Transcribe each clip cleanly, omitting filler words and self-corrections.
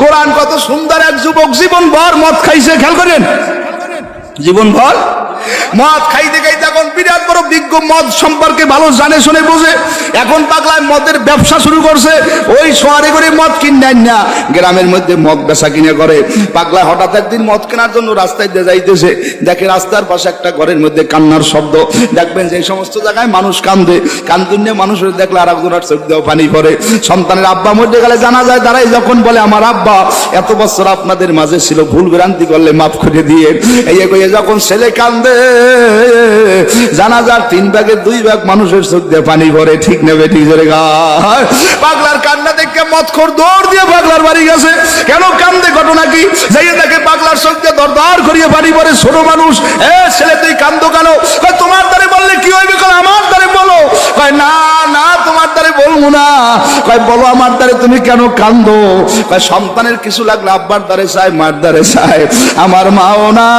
কোরআন কত সুন্দর। এক যুবক জীবনভর মদ খাইছে, খেয়াল করেন, জীবনভর মদ খাইতে খাইতে এখন বিরাট বড় বিজ্ঞ, মদ সম্পর্কে ভালো জানে শুনে বোঝে। এখন পাগলায় মদের ব্যবসা শুরু করছে। ওই শহরে করে মদ কিনেন না, গ্রামের মধ্যে মদ বেচা কিনে করে। পাগলা হঠাৎ একদিন মদ কেনার জন্য রাস্তায় দিয়ে যাইতেছে, দেখে রাস্তার পাশে একটা ঘরের মধ্যে কান্নার শব্দ। দেখবেন যে সমস্ত জায়গায় মানুষ কান্দে, কান্দুন্যে মানুষের দেখলে আর একজনের চোখ দেওয়া পানি পড়ে। সন্তানের আব্বা মধ্যে গেলে জানা যায় দাঁড়াই যখন বলে, আমার আব্বা এত বছর আপনাদের মাঝে ছিল, ভুল ভ্রান্তি করলে মাফ করে দিয়ে। এই যখন ছেলে কান্দে, জানাজার 3 ভাগের 2 ভাগ মানুষের চোখ দিয়ে পানি পড়ে। ঠিক নেবে ঠিক জোরে গায়। পাগলার কান্না দেখে মদখোর দৌড় দিয়ে পাগলার বাড়ি গেছে। কেন কান্দে, ঘটনা কি? যাইয়ে দেখে পাগলার চোখ দিয়ে দরদর করিয়ে পানি পড়ে। ছোট মানুষ, ছেলে তুই কান্দো কেন? তোমার দ্বারে বললে কি হইবে? আমার দ্বারে বলো। না না, তোমার দ্বারে বলবো না। বলো আমার দ্বারে তুমি কেন কান্দো? সন্তানের কিছু লাগলে আব্বার দ্বারে চাই, মার দ্বারে চাই, আমার মাও না,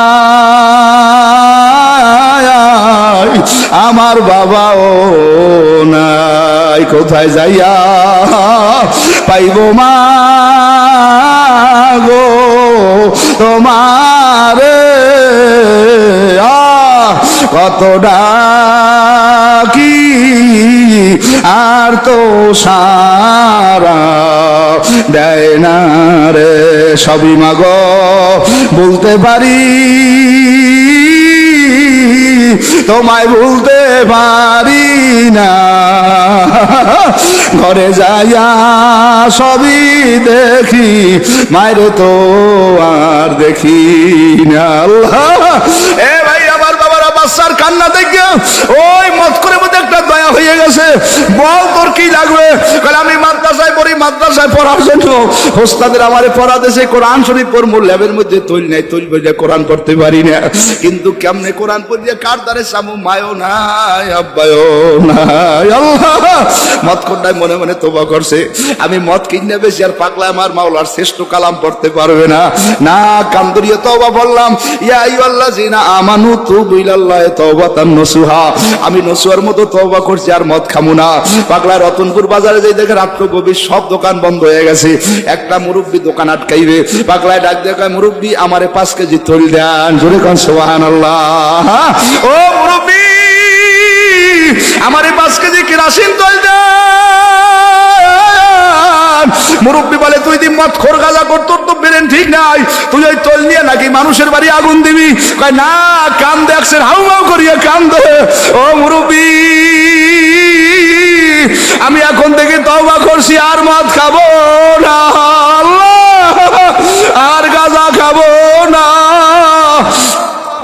আমার বাবাও নাই, কোথায় যাইয়া পাইব মা গো তোমারে? কত ডাকি আর তো সারা দেয় না রে, সবই মাগো বলতে পারি, তোমায় ভুলতে পারি না। ঘরে যাইয়া সবই দেখি, মায়ের তো আর দেখি না। আল্লাহ, এ ভাই আমার বাবারা, বাচ্চার কান্না দেখে ওই মত করে মধ্যে একটা দয়া হয়ে গেছে। বল তোর কি লাগবে? আমি মাদ্রাসায় পড়ি, মাদ্রাসায় পড়ার জন্য ওস্তাদের আমারে পড়া দেশে কোরআন শরীফ পড়বো, ল্যাবের মধ্যে তৈল নাই, তৈল বইলে কোরআন পড়তে পারি না। কিন্তু কেমনে কোরআন পড়িয়ে কার দ্বারে সামু? মায়ও নাই, আব্বায়ও নাই। আল্লাহ, মদ খোরটাই মনে মনে তোবা করছে, আমি মদ কিনে বেশি আর পাগলা আমার মাওলার শ্রেষ্ঠ কালাম পড়তে পারবে না। না, কান্দরিয়ে তওবা বললাম, ইয়া আইয়ুহাল্লাযিনা আমানু তুবু ইলাল্লাহি তাওবাতান নসুহা। আমি নসুহার মতো তওবা করছি, আর মদ খামু না। পাগলা রতনপুর বাজারে যাই দেখে রাত্র গভীর সব দোকান বন্ধ হয়ে গেছে। একটা মুরব্বী দোকান আটকাইবে। পাগলায় ডাক দেখায়, মুরব্বী আমারে 5 কেজি তৈল দেন। জোরে কোন সুবহানাল্লাহ। ও মুরব্বী, আমারে 5 কেজি কেরাসিন তৈল দেন। মুরব্বী বলে, তুই দি মদ খোর গাঁজা কর, তোর তো ব্রেন ঠিক নাই, তুই ওই তৈল নিয়ে নাকি মানুষের বাড়ি আগুন দিবি? কয় না, কান দেখছেন হাউ হাউ করিয়ে কান্দে। ও মুরব্বী, আমি এখন থেকে তওবা করছি, আর মদ খাবো না, আর গাঁজা খাবো না।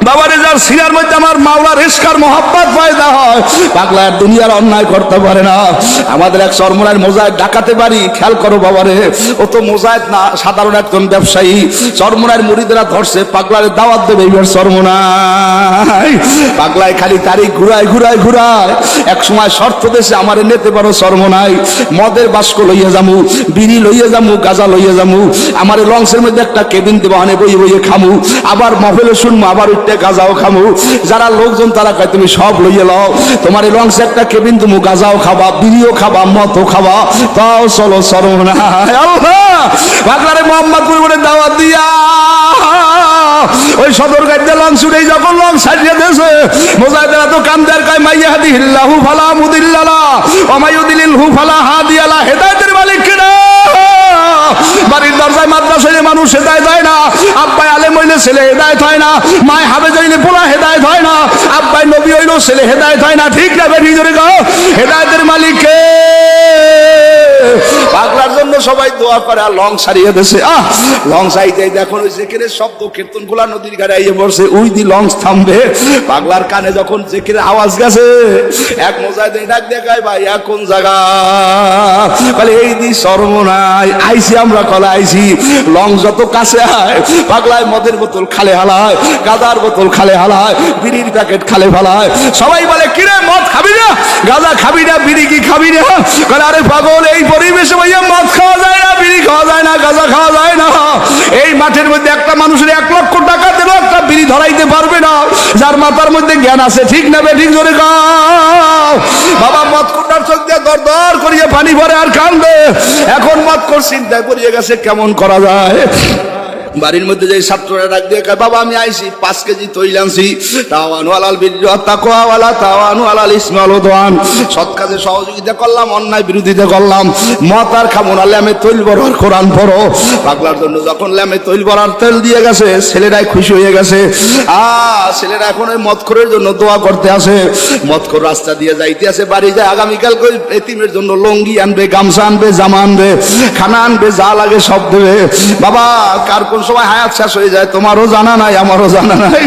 বাবারে, যার সিনার মধ্যে আমার মাওলার ইশকার মোহাব্বত পয়দা হয়, পাগলা আর দুনিয়ার অন্যায় করতে পারে না। আমাদের এক চরমনার মোজাহিদ ডাকাতে পারি, খেয়াল করো বাবারে, ও তো মোজাহিদ না, সাধারণ একজন ব্যবসায়ী। চরমনার মুরিদেরা ধরছে, পাগলারে দাওয়াত দেবে এইবার চরমনায়। পাগলায় খালি তারিখ ঘুরায় ঘুরায় ঘুরায়। এক সময় শর্ত দেশে আমারে নিতে পারো চরমনায়, মদের বাস্ক লইয়া যামু, বিড়ি লইয়া যামু, গাঁজা লইয়া যামু, আমারে লঞ্চের মধ্যে একটা কেবিন দেবো, হানে বইয়ে বইয়ে খামু, আবার মহফিলে শুনবো, আবার গাজাও খামু। যারা লোকজন তারা কয় তুমি সব লইয়ে লও, তোমার এই লঞ্চে একটা কেবিন, তুমি গাজাও খাবা, বিড়িও খাবা, মদও খাবা, তাও চলো চরমনায়। আল্লাহ, পাগলারে মোহাম্মদপুর করে দাওয়াত দিয়া ওই সদর গাড়িতে লঞ্চ উঠে যখন লঞ্চ ছাড়িয়ে দিয়েছে, মুজাহিদেরা তো কান্দার কয়, মাইয়াহদিহিল্লাহু ফালা মুদিল্লা লাহু ওয়া মাইয়ুদ্লিলহু ফালা হাদিয়া লাহু। হেদায়েতের মালিক কিনা? বাড়ির দরজায় মাদ্রাসায় মানুষ হেদায়েত হয় না, আব্বাই আলেম হইলে ছেলে হেদায়েত হয় না, মায় হাফেজ হইলে পোলা হেদায়েত হয় না, আব্বাই নবী হইলো ছেলে হেদায়েত হয় না। ঠিক না বেঠি জোরে কও? হেদায়েতের মালিক কে? পাগলার জন্য সবাই দোয়া করে, আর লং সারিয়ে দেশে লং সাইতে দেখুন ওই জেকেরের শব্দ, কীর্তন গুলা নদীর গাড়ি আইয়ে পড়ছে, ওই দি লঞ্চ থামবে। পাগলার কানে যখন জেকেরের আওয়াজ গেছে, এক মুজাহিদ ডাক দেখায়, ভাই কোন জায়গা? বলে এই দি চরমনায় আইছি আমরা, কলা আইছি। লং যত কাছে আয়, পাগলায় মদের বোতল খালে হালায়, গাঁজার বোতল খালে হালায়, বিড়ির প্যাকেট খালে ফেলায়। সবাই বলে, কিরে মদ খাবি না, গাঁজা খাবি না, বিড়ি কি খাবি না? বলে, আরে পাগল, এই পরিবেশে ভাইয়া মদ খাওয়া যায় না, বিড়ি খাওয়া যায় না, গাঁজা খাওয়া যায় না। এই মাঠের মধ্যে একটা মানুষের 1 লক্ষ টাকা দিল, একটা বিড়ি ধরাইতে পারবে না, যার মাথার মধ্যে জ্ঞান আছে। ঠিক না বেঠিক জোরে কও? বাবা মদখোরটার চোখ দিয়ে দর দর করিয়ে পানি ভরে আর কান্দে। এখন মদখোর চিন্তায় পড়িয়ে গেছে কেমন করা যায়। বাড়ির মধ্যে যে ছাত্ররা ডাক দিয়ে কয়, বাবা আমি আইছি 5 কেজি তৈল আনছি, তাওয়ানু আলাল বিররি ওয়াত তাকওয়া ওয়ালা তাওয়ানু আলাল ইসমি ওয়াল উদওয়ান। সৎ কাজে সহযোগিতা করলাম, অন্যায় বিরোধিতা করলাম। মদ আর খাবো না, ল্যামে তৈল ভরো আর কোরআন পড়ো। পাগলার জন্য যখন ল্যামে তৈল ভরার তেল দিয়ে গেছে, ছেলেরাই খুশি হয়ে গেছে। ছেলেরা এখন ওই মদখোরের জন্য দোয়া করতে আসে। মদখোর রাস্তা দিয়ে যাইতে আছে, বাড়ি যায় আগামীকাল কই এতিমের জন্য লঙ্গি আনবে, গামছা আনবে, জামা আনবে, খানা আনবে, যা লাগে সব দেবে। বাবা কার কোন সময় হায়াত শেষ হয়ে যায় তোমারও জানা নাই, আমারও জানা নাই।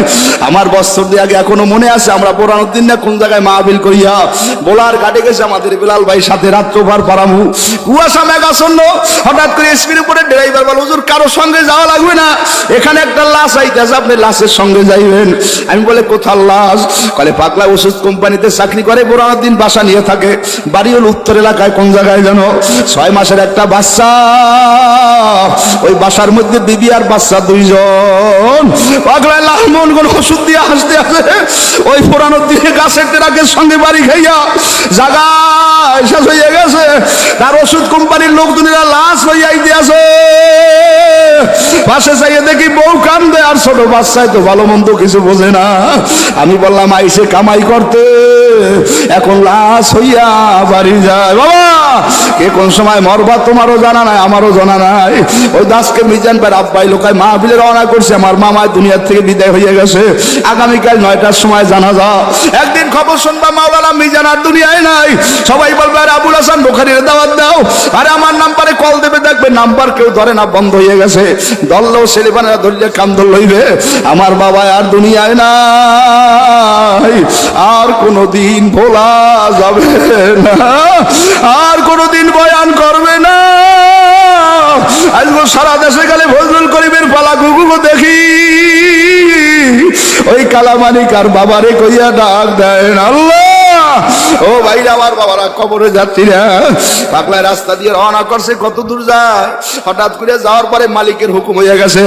আমার বছর দিয়ে আগে এখনো মনে আছে, আমরা পুরানোর দিন না কোন জায়গায় মাহফিল করিয়া বোলার ঘাটে গেছে আমাদের বিলাল ভাই সাথে রাত্র ভার পারামু, কুয়াশা মেঘাচ্ছন্ন। হঠাৎ করে স্পিড উপরে ড্রাইভার বলে, হুজুর কারোর সঙ্গে যাওয়া লাগবে না, এখানে একটা লাশ আইতেছে, আপনি লাশের সঙ্গে যাইবেন। আমি বলে কোথার লাশ? বলে পাগলা ওষুধ কোম্পানিতে চাকরি করে, পুরানোর দিন বাসা নিয়ে থাকে। বাড়ি হল উত্তর এলাকায়, কোন জায়গায় জানো? 6 মাসের একটা বাচ্চা, ওই বাসার মধ্যে বিবি আর বাচ্চা 2 জন। পাগলা লাহমন কোন ওষুধ দিয়ে হাসতে আসে, ওই পুরানোর দিনে গাছের টেরাকের সঙ্গে বাড়ি খাইয়া জায়গায় শেষ হয়ে গেছে। তার ওষুধ কোম্পানির লোকজনেরা লাশ লইয়াই দিয়েছে। পাশে চাইয়ে দেখি বউ কান্দে, আর ছোট বাচ্চায় তো ভালো মন্দ কিছু বোঝে না। আমি বললাম আইসে কামাই করতে, এখন লাশ হইয়া বাড়ি যায়। বাবা কে কোন সময় মরবা তোমারও জানা নাই, আমারও জানা নাই। ওই দাসকে মিজান ভাই আব্বাই লোকায় মাহফিলে রওনা করছে, আমার মামায় দুনিয়ার থেকে বিদায় হয়ে গেছে। আগামীকাল 9টার সময় জানাজা। একদিন খবর শুনবা মাওলানা মিজান আর দুনিয়ায় নাই, সবাই বলবে আরে আবুল হাসান বুখারীর দাওয়াত দাও। আরে আমার নাম্বারে কল দেবে, দেখবে নাম্বার কেউ ধরে না, বন্ধ হয়ে গেছে। দললেও ছেলেবানেরা ধরলে কান্দল লইবে। আমার বাবা আর দুনিয়ায় নাই, আর কোনদিন ভোলা যাবে না, আর কোনদিন বয়ান করবে না। আজকে সারা দেশে গেলে ফজলুল করিমের পালা গুগু দেখি, ওই কালামানিকার বাবারে কইয়া ডাক দেন আল্লাহ। ও ভাইরা আমার বাবারা কবরে যাচ্ছি না। পাগলায় রাস্তা দিয়ে রওনা করছে, কত দূর যায়। হঠাৎ করে যাওয়ার পরে মালিকের হুকুম হয়ে গেছে,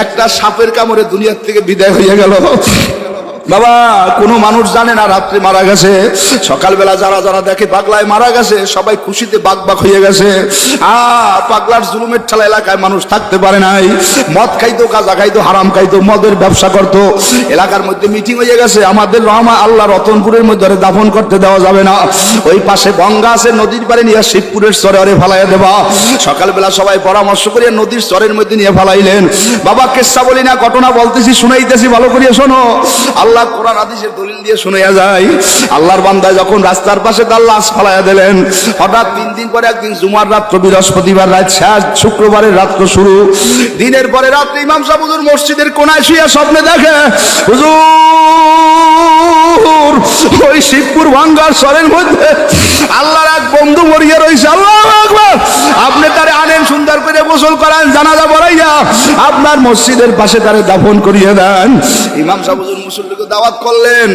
একটা সাপের কামড়ে দুনিয়ার থেকে বিদায় হয়ে গেল। বাবা কোনো মানুষ জানে না রাত্রে মারা গেছে। সকালবেলা যারা যারা দেখে পাগলায় মারা গেছে, সবাই খুশিতে বাকবাক হয়ে গেছে। পাগলার জুলুমের ঠেলা এলাকায় মানুষ থাকতে পারে নাই। মদ খাইতো, গাঁজা খাইতো, হারাম খাইতো, মদের ব্যবসা করতো। এলাকার মধ্যে মিটিং হয়ে গেছে, আমাদের রহমা আল্লাহ রতনপুরের মধ্যে দাফন করতে দেওয়া যাবে না, ওই পাশে গঙ্গা আছে, নদীর পারে নিয়ে শিবপুরের চরে ফালাইয়া দেবা। সকালবেলা সবাই পরামর্শ করে নদীর চরের মধ্যে নিয়ে ফালাইলেন। বাবা কেসা বলি না, ঘটনা বলতেছি, শুনাইতেছি, ভালো করিয়া শোনো। আল্লাহ কোরআন হাদিসের দলিল দিয়ে শোনা যায়। আল্লাহর বান্দা যখন রাস্তার পাশে তার লাশ ফালাইয়া দিলেন, হঠাৎ 3 দিন পরে একদিন জুমার রাত্র, বৃহস্পতিবার রাত শেষ, শুক্রবারের রাত্র শুরু। দিনের পরে রাত্রে ইমাম সাহেব হুজুর মসজিদের কোনায় শুয়ে স্বপ্নে দেখে, হুজুর ওই শিবপুর ভাঙ্গার সরের মধ্যে আল্লাহর এক বন্ধু মরিয়া রয়েছে। আল্লাহু আকবার। আপনি তারে আনেন, সুন্দর করে গোসল করান, জানাজা পড়াইয়া আপনার মসজিদের পাশে তারে দাফন করিয়ে দেন। ইমাম সাহেব হুজুর মুসল্লিকে দাওয়াত করলেন।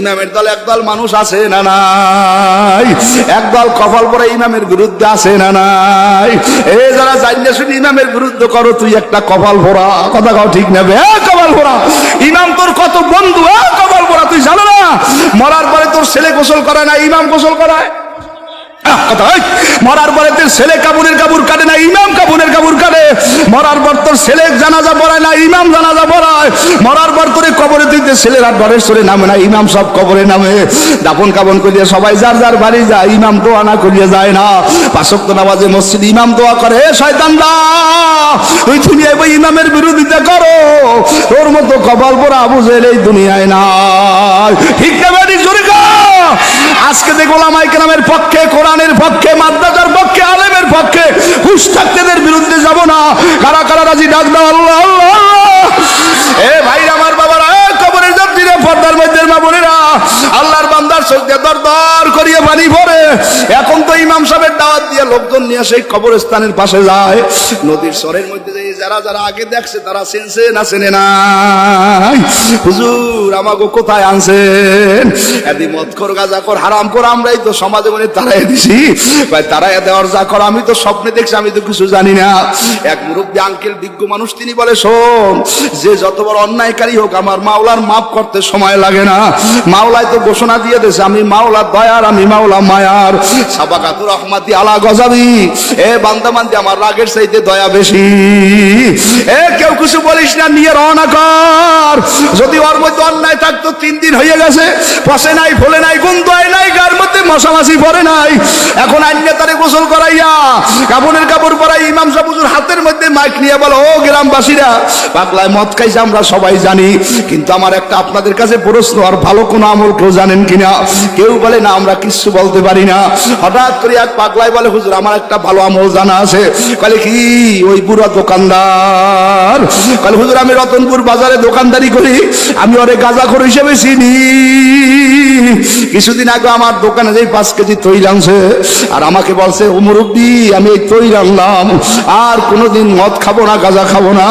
ইমামের দল একদল মানুষ আছে না নাই? একদল কপাল পরে ইমামের বিরুদ্ধে আছে না নাই? এই যারা জানিয়ে শুনি ইমামের বিরুদ্ধে করো, তুই একটা কপাল ভরা, কথা কাও ঠিক নেবে। কপাল ভরা, ইমাম তোর কত বন্ধু, কপাল ভরা, তুই জানো না মরার পরে তোর ছেলে গোসল করায় না, ইমাম গোসল করায়। মরার পরে তোর ছেলে কাপড়ের কাপড় কাটে না, ইমাম কাপড়ের কাপড় কাটে। মরার পর তোর ছেলে জানাজা পড়ায় না, ইমাম জানাজা পড়ায়। মরার পর তোর কবরে তুইতে ছেলেরা ঘরের সরে নামে না, ইমাম সব কবরে নামে। দাফন কাফন করিয়ে সবাই যার যার বাড়ি যায়, ইমাম দোয়া না করিয়ে যায় না। 5 ওয়াক্ত নামাজে মসজিদ ইমাম দোয়া করে, শয়তানরা তুই দুনিয়ায় বই ইমামের বিরোধিতা করো, তোর মতো কপাল পোড়া আবু জেহেল এই দুনিয়ায় নাই। ঠিক না বেটি? জোরে কর। আজকে দেখো ওলামায়ে কেরামের পক্ষে, কোরআনের পক্ষে, মাদ্রাসার পক্ষে, আলেমের পক্ষে হুশ থাকতে এদের বিরুদ্ধে যাব না। কারা কারা রাজি? ডাক দাও আল্লাহ আল্লাহ। এ ভাই আমার বাবারা, কবরের যাত্রীরা, পর্দার মধ্যে মা বোনেরা, আল্লাহর বান্দার সজদে দর দর করিয়ে পানি ভরে। এখন তো ইমাম সাহেবের দাওয়াত দিয়ে লোকজন নিয়ে সেই কবরস্থানের পাশে যায়। নদীর চরের মধ্যে যারা যারা আগে দেখছে তারা চেনছে না চেনে নাই? হুজুর আমাকে কোথায় আনছেন? এদি মদখোর, গাঁজাখোর, হারামখোর আমরাই তো সমাজে মনে তারাই দিছি। ভাই তারাই দেওয়ার যা কর, আমি তো স্বপ্নে দেখছি, আমি তো কিছু জানি না। এক মুরব্বী আঙ্কেল, বিজ্ঞ মানুষ, তিনি বলে শোন, যে যত বড় অন্যায়কারী হোক আমার মাওলার মাফ করতে আমাদের সময় লাগে না। মাওলাই তো ঘোষণা দিয়ে দিয়েছে, আমি মাওলা দয়ার, আমি মাওলা মায়ার। সাবাকাতুর রহমাতি আলা গজাবি, এ বান্দা বান্দি আমার রাগের চাইতে দয়া বেশি। এ কেউ কিছু বলিস না, নিয়ে রওনা কর। যদি ওর মধ্যে অন্যায় থাকতো 3 দিন হয়ে গেছে, পচে নাই, ফলে নাই, গন্ধ নাই, গার মধ্যে মশামাছি পড়ে নাই, এখন আইনে তারে গোসল করাইয়া কাপড়ের কাপড় পরাই ইমাম সাহেব হুজুর হাতের মধ্যে মাইক নিয়ে বলো, ও গ্রামবাসীরা, পাগলায় মদ খাইছে আমরা সবাই জানি, কিন্তু আমার একটা আপনাদের কাছে প্রশ্ন, আর ভালো কোনো আমল কেউ জানেন কিনা? কেউ বলে না, আমরা কিচ্ছু বলতে পারি না। হঠাৎ করে এক পাগলায় বলে, হুজুর আমার একটা ভালো আমল জানা আছে। বলে কি? ওই বুড়া দোকানদার বলে, হুজুর আমি রতনপুর বাজারে দোকানদারি করি, আমি ওরে গাঁজাখোর হিসেবে চিনি। কিছুদিন আগে আমার দোকানে যেই 5 কেজি তৈল আনছে, আর আমাকে বলছে, ও মুরব্বি আমি এই তৈল আনলাম, আর কোনোদিন মদ খাবো না, গাঁজা খাবো না,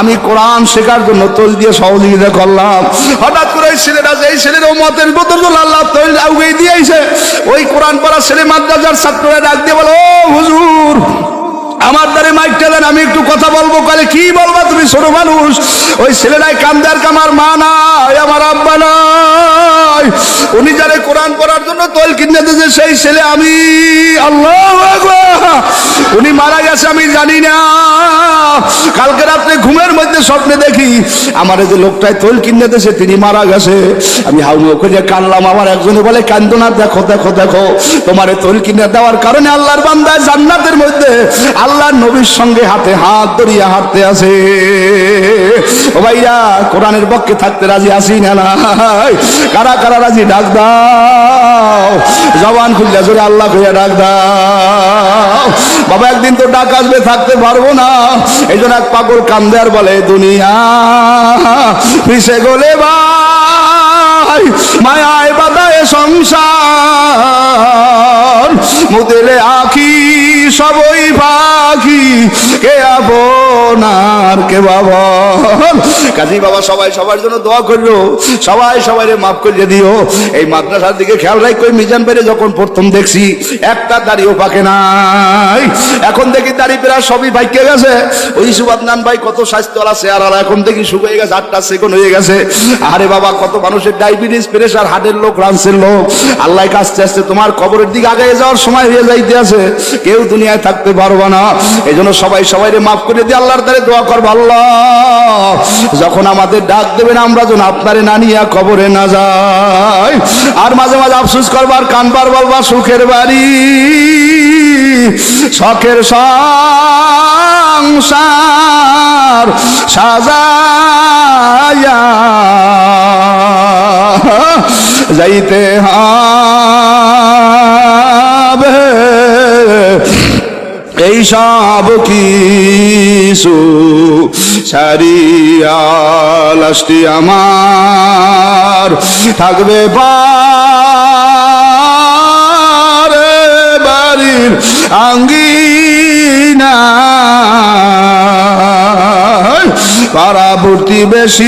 আমি কোরআন শেখার জন্য তৈল দিয়ে সহযোগিতা করলাম। হঠাৎ করে ওই ছেলেটা, যেই ছেলের ও মতের বোতল আল্লাহ তৈল আউগে দিয়েছে, ওই কোরআন পড়া ছেলে মাদ্রাসার ছাত্ররা ডাক দিয়ে বলো, ও হুজুর আমার দ্বারে মাইকটা দেন, আমি একটু কথা বলবো। কালে কি বলবা তুমি, ছোট মানুষ? ওই ছেলেটাই কান্দে, আর আমার মা নাই, আমার আব্বা নাই, উনি যারে কোরআন পড়ার জন্য তৈল কিনে দিয়েছে সেই ছেলে আমি। আল্লাহু আকবার। উনি মারা গেছে আমি জানি না। কালকে রাত্রে ঘুমের মধ্যে স্বপ্নে দেখি আমার যে লোকটাই তৈল কিনে দিয়েছে তিনি মারা গেছে। আমি হাউমাউ করে কানলাম। আমার একজনে বলে, কান্দো না, দেখো দেখো দেখো, তোমার তৈল কিনে দেওয়ার কারণে আল্লাহর বান্দা জান্নাতের মধ্যে আল্লাহর নবীর সঙ্গে হাতে হাত ধরিয়া হাঁটতে আছে। ও ভাইয়া, কোরআনের পক্ষে থাকতে রাজি আছি না নাই? কারা কারা রাজি? ডাক দাও, জবান খুললে জোরে আল্লাহ কইয়া ডাক দাও। বাবা একদিন তো ডাক আসবে, থাকতে পারবো না। এই জন্য এক পাগল কান্দে আর বলে, দুনিয়া পিছে গলে ভাই মায়ায় বাদায় সংসার, মুদেলে আখি সবই পাখি, কে আপনার কে বাবা। কাজী বাবা সবাই সবার জন্য দোয়া করলো, সবাই সবাইরে মাফ করে দিও। এই মাদ্রাসার দিকে খেয়াল রাখো, মিজান বাইরে যখন প্রথম দেখছি একটা দাড়িও পাকে নাই, এখন দেখি দাড়ি পেরা সবই পাইকে গেছে। ওই সুবাদনান ভাই কত স্বাস্থ্যওয়ালা চেহারা, এখন দেখি শুকিয়ে গেছে, 8টা সেকেন্ড হয়ে গেছে। আরে বাবা, কত মানুষের ডায়াবেটিস, প্রেশার, হার্টের লোক, রানসের লোক। আল্লাহ কাছে আসছে, তোমার কবরের দিকে আগে যাওয়ার সময় হয়ে যাইতে আছে, কেউ দুনিয়ায় থাকতে পারবা না। এই জন্য সবাই সবাইরে মাফ করে দিয়ে আল্লাহর দ্বারে দোয়া করবো, আল্লাহ যখন আমাদের ডাক দেবেন আমরা যেন আপনারে না নিয়ে কবরে না যাই। আর মাঝে মাঝে আফসোস করবার, কানবার, বলবা সুখের বাড়ি, শখের সংসার সাজায়া যাইতে হবে, এই সব কিছু সারিয়া লাস্টি আমার থাকবে পারে বাড়ির আঙ্গিনা, পাড়া প্রতিবেশীরা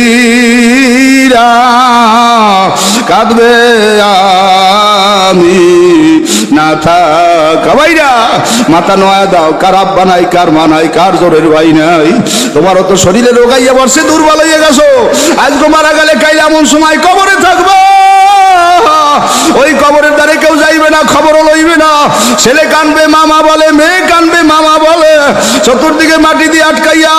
কাঁদবে আমি না থাকা। ভাইরা মাথা নয়া দাও, কার আব্বা নাই, কার মা নাই, কার জোরের ভাই নাই। তোমারও তো শরীরে রোগাইয়া বসে, দুর্বল হয়ে গেছো। আজকে মারা গেলে কাইলে এমন সময় কবরে থাকবো, ওই কবরের দ্বারে কেউ যাইবে না, খবরও লইবে না। ছেলে কানবে মামা বলে, মেয়ে কানবে মামা বলে, চতুর্দিকে মাটি দিয়ে আটকাইয়া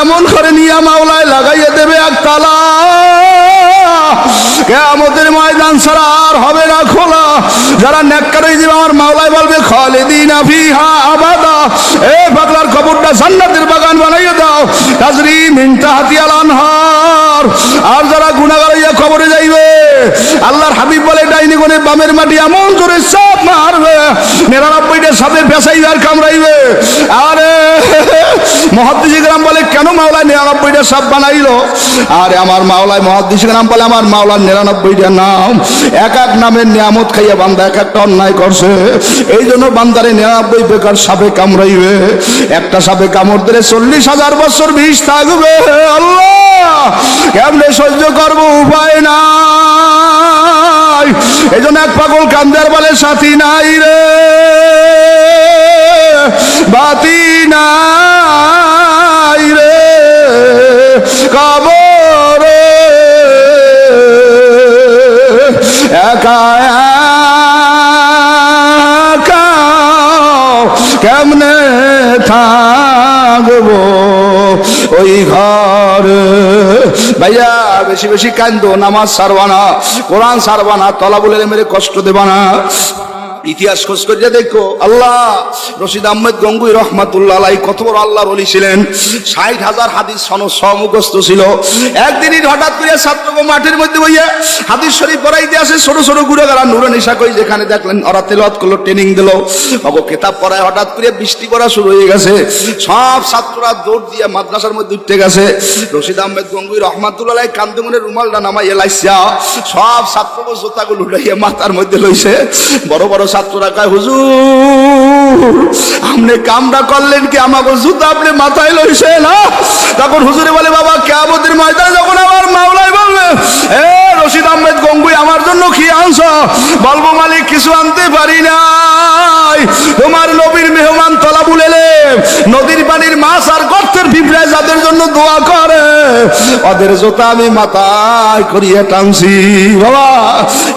এমন করে নিয়ে মাওলায় লাগাইয়া দেবে এক তালা। কিয়ামতের ময়দান ছাড়া আর হবে না খোলা। যারা নেককার হয়ে যাবে আমার মাওলায় বলবে, খালিদিনা ফিহা আবাদা। এ পাগলার কবরটা জান্নাতের বাগান বানাইয়া দাও, তাজরি মিন তাহতিহাল আনহার। আর যারা গুনাহগার হইয়া কবরে যাইবে, আল্লাহর হাবিব বলে, ডাইনি কোণে বামের মাটি এমন জোরে চাপ মারবে, 99টা সাপে পেঁচাইবে আর কামড়াইবে। আরে মুহাদ্দিস ইকরাম বলে, কেন মাওলায় 99টা সাপ বানাইলো? আরে আমার মাওলায়, মুহাদ্দিস ইকরাম বলে, আমার মাওলার 99টা নাম, এক এক নামের নিয়ামত খাইয়া বান্দা এক একটা অন্যায় করছে, এই জন্য বান্দারে 99 বেকার সাপে কামড়াইবে। একটা সাপে কামড় দিলে 40,000 বছর বিষ থাকবে। আল্লাহ কেমনে সহ্য করবো, উপায় নাই। এই জন্য এক পাগল কান্দার বলে, সাথী নাই রে, বাতি নাই রে কবরে, একা একা কেমনে থাকবো ওই ঘরে। ভাইয়া বেশি বেশি কান্দো, নামাজ ছাড়বা না, কোরআন ছাড়বা না, তলাবুল ইলমের কষ্ট দেবা না। ইতিহাস খোঁজ করে দেখো, আল্লাহ রশিদ আহমেদ গঙ্গুই রহমাতুল্লাহ আলাইহি কত বড় আল্লাহর ওলি ছিলেন। ৬০,০০০ হাদিস মুখস্থ ছিল। একদিনই হঠাৎ করে ছাত্রকে মাঠের মধ্যে বইয়া হাদিস শরীফ পড়াইতে আসে। ছোট ছোট গুড়াগাড়া নুরানিসা কই যেখানে দেখলেন ওরা তেলাওয়াত করলো, ট্রেনিং দিল, কিতাব পড়ায় হঠাৎ করে বৃষ্টি পড়া শুরু হয়ে গেছে। সব ছাত্ররা দৌড় দিয়ে মাদ্রাসার মধ্যে উঠতে গেছে। রশিদ আহমেদ গঙ্গুই রহমাতুল্লাহ আলাইহি কান্দে মনে রুমালটা নামাইয়া লাইসা সব ছাত্রকে জুতাগুলো উঠাইয়া মাথার মধ্যে লইছে। বড় বড় ছাত্ররা কয়, হুজুর আপনি কামটা করলেন কি, আমাকে জুতা আপনি মাথায় লইছে না? তখন হুজুরে বলে, বাবা কিয়ামতের ময়দানে যখন আমার মাওলাই বলবে, এ রশিদ আহমেদ গঙ্গুই আমার জন্য কি আনছো? বলবো মালিক কিছু আনতে পারি নাই, তোমার নবীর মেহমান তলাবুল ইলম, নদীর পানির মাছ আর গর্তের পিঁপড়ায় যাদের জন্য দোয়া করে ওদের জুতা আমি মাথায় করিয়ে টানছি। বাবা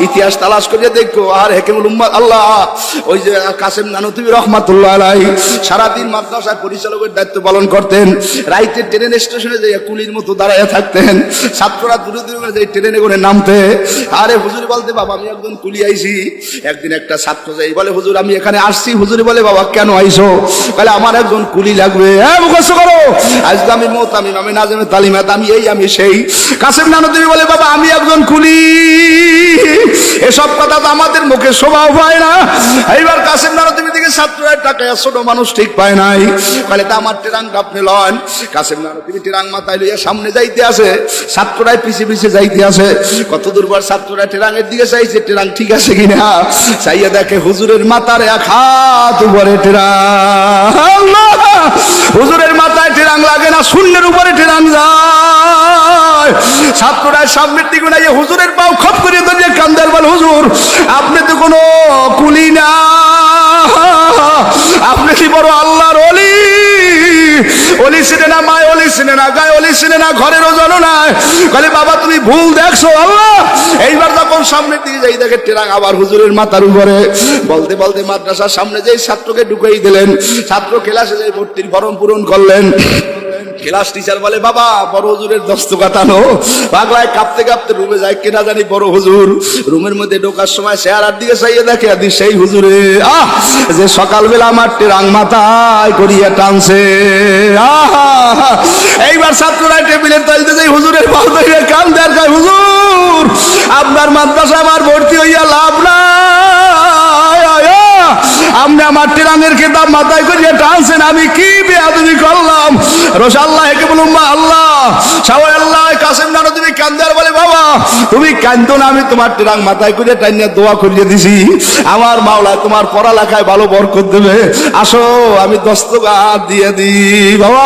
ইতিহাস তালাশ করিয়ে দেখো। আর হেকিমুল উম্মাত আল্লাহ ওই যে কাসেম নানুতুবি রহমাতুল্লাহ আলাইহি সারাদিন মাদ্রাসা পরিচালকের দায়িত্ব পালন করতেন। রাইতে ট্রেন স্টেশনে যাইয়া কুলির মতো দাঁড়াইয়া থাকতেন। ছাত্ররা দূরে দূরে যাই ট্রেনে করে নামতে। আরে হুজুর বলতে, বাবা আমি একজন কুলি আইছি। একদিন একটা ছাত্র যাই বলে, হুজুর আমি এখানে আসছি। হুজুর বলে, বাবা কেন আইছো? বলে আমার একজন কুলি লাগবে। হ্যাঁ মুখস্থ করো, আজকে আমি মোতামিম, আমি নাজেমে তালিমাত, আমি এই আমি সেই। কাসেম নানুতুবি বলে, বাবা আমি একজন কুলি। এসব কথা তো আমাদের মুখে শোভাও পায় না। এইবার কাসেম নানুতুবি থেকে ছাত্ররা টাকা ছোট মানুষ ঠিক পায় নাই, বলে তা আমার ট্রাঙ্ক আপনি লন। কাসেম নানুতুবি ট্রাঙ্ক মাথায় লইয়া সামনে যাইতে আছে, ছাত্ররাই পিছিয়ে পিছিয়ে যাইতে আছে। কত দূরবার ছাত্ররা ট্রাঙ্কের দিকে চাইছে, ট্রাঙ্ক ঠিক আছে কিনা চাইয়া দেখে হুজুরের মাথার এক হাত উপরে ট্রাঙ্ক। হুজুরের মাথায় ট্রাঙ্ক লাগে না, শূন্যের উপরে ট্রাঙ্ক যায়। ছাত্ররা সামনের দিকে না, হুজুরের পাও খপ করে ধরিয়ে কান্দার বল, হুজুর আপনি তো কোনো কুলি না, আপনি কি বড় আল্লাহর ওলি। ওলি চিনে না, মায় ওলি চিনে না, গায়ে ওলি চিনে না, ঘরের ওজনও নাই। বলে বাবা তুমি ভুল দেখছো আল্লাহ। এইবার যখন সামনের দিকে যাই দেখে ট্রাঙ্ক আবার হুজুরের মাথার উপরে। বলতে বলতে মাদ্রাসার সামনে যেই ছাত্রকে ঢুকাই দিলেন। ছাত্র ক্লাসে যাই ভর্তির ফরম পূরণ করলেন। ক্লাস টিচার বলে, বাবা বড় হুজুরের দস্তখত আনো। পাগলায় কাঁপতে কাঁপতে রুমে যায়, কেনা জানি বড় হুজুর। রুমের মধ্যে ঢোকার সময় চেহারার দিকে চাইয়ে দেখে আদি সেই হুজুরে যে সকালবেলা আমার ট্রাঙ্ক মাথায় করিয়া টানছে। এইবার ছাত্ররা টেবিলের তলতে যাই হুজুরের পাও ধরে কান দেয়, হুজুর আপনার মাদ্রাসা আমার ভর্তি হইয়া লাভ নাই, আপনি আমার ট্রাঙ্কের কিতাব মাথায় করিয়া টানছেন, আমি কি বেয়াদবি করলাম? রোশাল্লাহ হেকিমুল উম্মাহ আল্লাহ শাওয়াল আল্লাহ কাসেম নানুতুবি কান্দার বলে, বাবা তুমি কান্দো না, আমি তোমার ট্রাঙ্ক মাথায় করিয়া টাইনা দোয়া করিয়ে দিছি। আমার মাওলা তোমার পড়ালেখায় ভালো বরকত দেবে, আসো আমি দস্তখত দিয়ে দিই। বাবা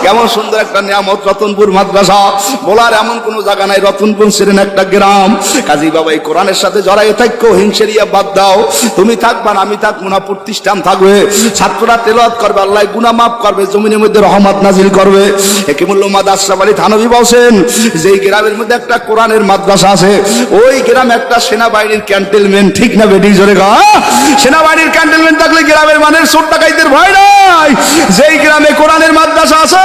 কেমন সুন্দর একটা নিয়ামত রতনপুর মাদ্রাসা, বলার এমন কোনো জায়গা নাই। রতনপুর ছিলেন একটা গ্রাম। কাজী বাবা এই কোরআনের সাথে জড়াইয়ে থাকো, হিংসেরিয়া বাদ দাও। তুমি থাকবা না, আমি থাকবো না, প্রতিষ্ঠান থাকবে। ছাত্ররা তেলাওয়াত করবে, আল্লাহ গুনাহ মাফ করবে, জমিনের মধ্যে রহমত নাজিল করবে। হেকিমুল উম্মাহ আশরাফ আলী থানভী বলছেন, যেই গ্রামের মধ্যে একটা কোরআনের মাদ্রাসা আছে, ওই গ্রামে একটা সেনাবাহিনীর ক্যান্টনমেন্ট, ঠিক না বেটি জোরে গা? সেনাবাহিনীর ক্যান্টনমেন্ট থাকলে গ্রামের মানুষ চোর ডাকাইতের ভয় নাই। যেই গ্রামে কোরআনের মাদ্রাসা আছে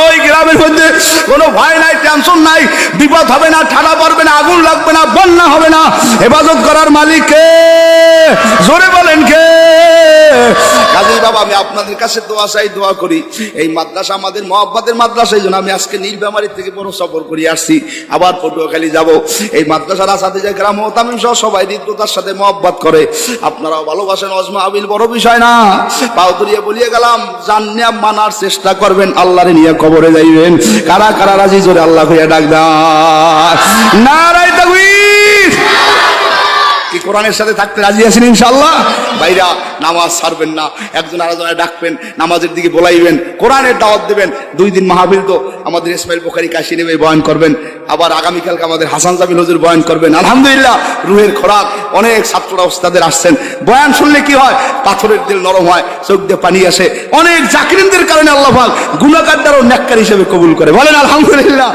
ওই গ্রামের মধ্যে কোনো ভয় নাই, টেনশন নাই, বিপদ হবে না, ঠান্ডা পড়বে না, আগুন লাগবে না, বন্যা হবে না। হেফাজত করার মালিক কে? জোরে বলেন কে? কাজী বাবা আমি আপনাদের কাছে দোয়া চাই, দোয়া করি। এই মাদ্রাসা আমাদের মহব্বতের মাদ্রাসা, এই জন্য আমি আজকে নীলফামারী থেকে বড় সফর করে আসছি, আবার পটুয়াখালী যাব। এই মাদ্রাসার আসাতে যে গ্রাম মোতামিম সহ সবাই হৃদ্যতার সাথে মহব্বত করে, আপনারাও ভালোবাসেন। অজমা আবিল বড় বিষয় না, পাও ধরিয়ে বলিয়ে গেলাম, জান্নাত মানার চেষ্টা করবেন, আল্লাহরে নিয়ে কবরে যাইবেন। কারা কারা রাজি জোরে আল্লাহ কইয়া ডাক দাও, নারায়ে তাকবীর। কি কোরআনের সাথে থাকতে রাজি আছেন ইনশাআল্লাহ? ভাইরা নামাজ ছাড়বেন না, একজন আরেকজনের ডাকবেন, নামাজের দিকে বলাইবেন, কোরআনের দাওয়াত দেবেন। 2 দিন মাহফিল তো আমাদের ইসমাইল বুখারী কাশি নেবে বয়ান করবেন, আবার আগামীকালকে আমাদের হাসান জামিল হুজুর বয়ান করবেন। আলহামদুলিল্লাহ রুহের খোরাক, অনেক ছাত্ররা ওস্তাদের আসছেন। বয়ান শুনলে কি হয়? পাথরের দিল নরম হয়, চোখ দিয়ে পানি আসে। অনেক জাকিরিনদের কারণে আল্লাহ পাক গুনাহগারদেরও নেককার হিসেবে কবুল করে। বলেন আলহামদুলিল্লাহ।